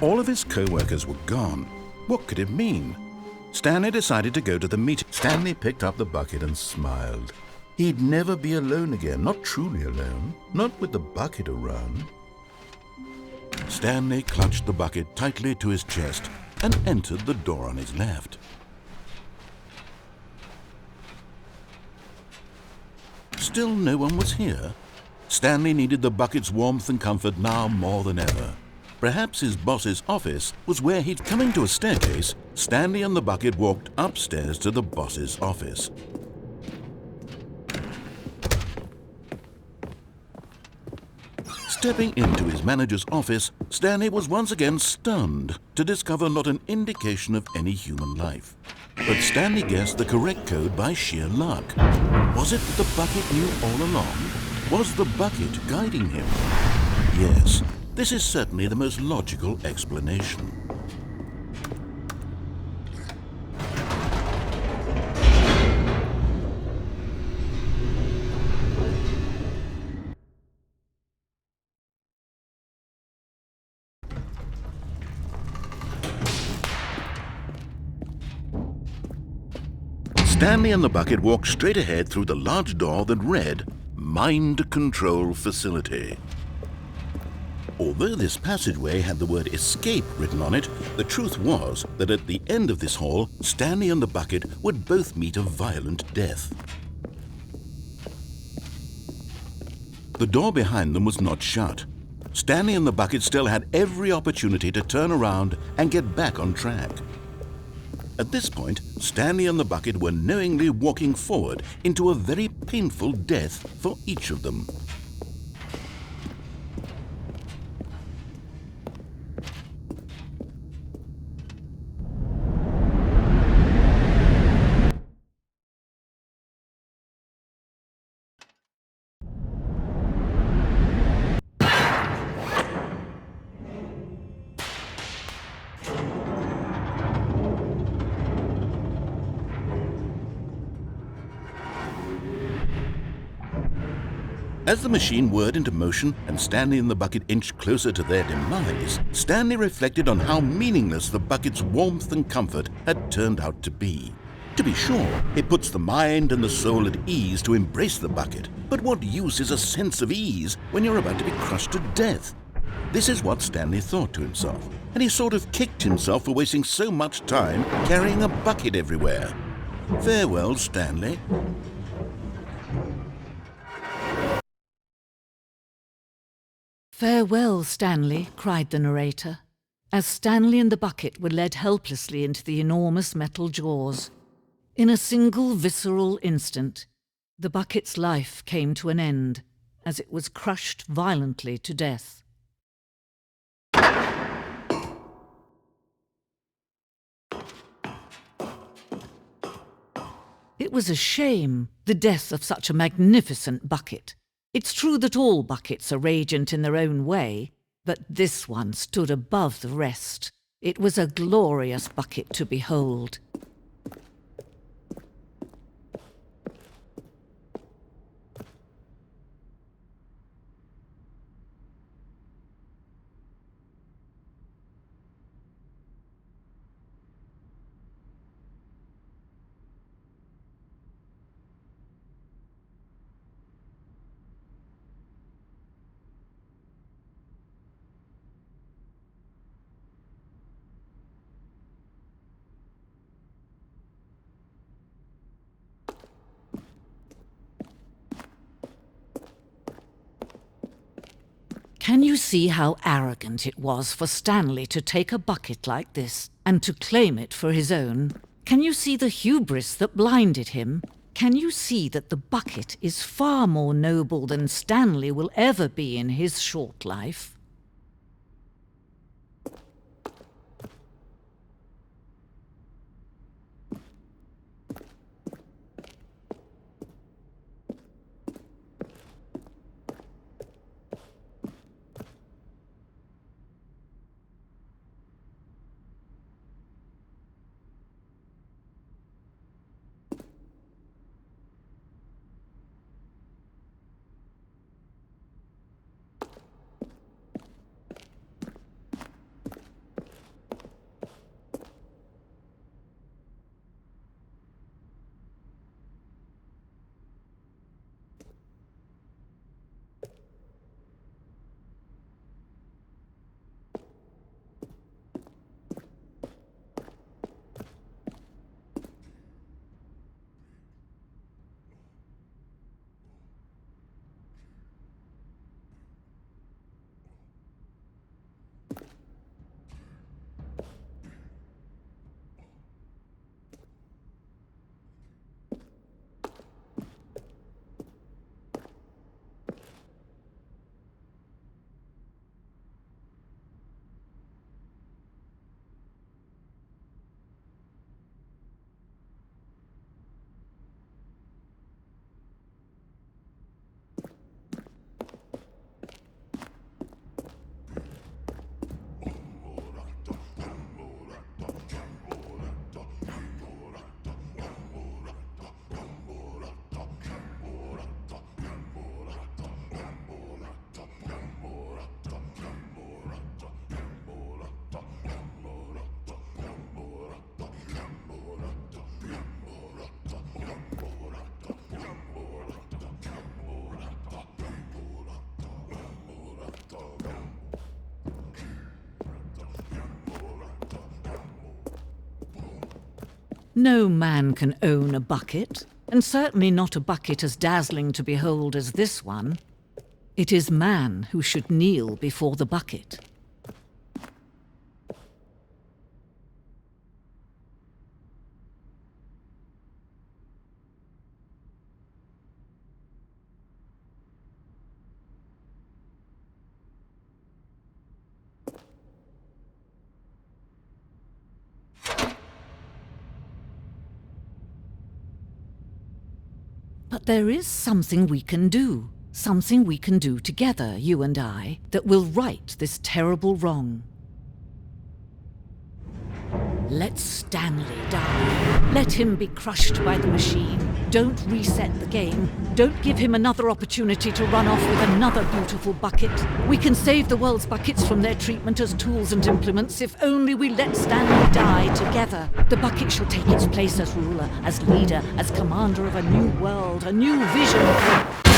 All of his co-workers were gone. What could it mean? Stanley decided to go to the meeting. Stanley picked up the bucket and smiled. He'd never be alone again, not truly alone, not with the bucket around. Stanley clutched the bucket tightly to his chest and entered the door on his left. Still no one was here. Stanley needed the bucket's warmth and comfort now more than ever. Perhaps his boss's office was where he'd coming to a staircase. Stanley and the bucket walked upstairs to the boss's office. Stepping into his manager's office, Stanley was once again stunned to discover not an indication of any human life. But Stanley guessed the correct code by sheer luck. Was it that the bucket knew all along? Was the bucket guiding him? Yes, this is certainly the most logical explanation. Stanley and the bucket walked straight ahead through the large door that read, Mind Control Facility. Although this passageway had the word escape written on it, the truth was that at the end of this hall, Stanley and the bucket would both meet a violent death. The door behind them was not shut. Stanley and the bucket still had every opportunity to turn around and get back on track. At this point, Stanley and the bucket were knowingly walking forward into a very painful death for each of them. As the machine whirred into motion and Stanley and the bucket inched closer to their demise, Stanley reflected on how meaningless the bucket's warmth and comfort had turned out to be. To be sure, it puts the mind and the soul at ease to embrace the bucket, but what use is a sense of ease when you're about to be crushed to death? This is what Stanley thought to himself, and he sort of kicked himself for wasting so much time carrying a bucket everywhere. Farewell, Stanley. "Farewell, Stanley," cried the narrator, as Stanley and the bucket were led helplessly into the enormous metal jaws. In a single visceral instant, the bucket's life came to an end as it was crushed violently to death. It was a shame, the death of such a magnificent bucket. It's true that all buckets are radiant in their own way, but this one stood above the rest. It was a glorious bucket to behold. Can you see how arrogant it was for Stanley to take a bucket like this and to claim it for his own? Can you see the hubris that blinded him? Can you see that the bucket is far more noble than Stanley will ever be in his short life? No man can own a bucket, and certainly not a bucket as dazzling to behold as this one. It is man who should kneel before the bucket. But there is something we can do. Something we can do together, you and I, that will right this terrible wrong. Let Stanley die. Let him be crushed by the machine. Don't reset the game. Don't give him another opportunity to run off with another beautiful bucket. We can save the world's buckets from their treatment as tools and implements if only we let Stanley die together. The bucket shall take its place as ruler, as leader, as commander of a new world, a new vision.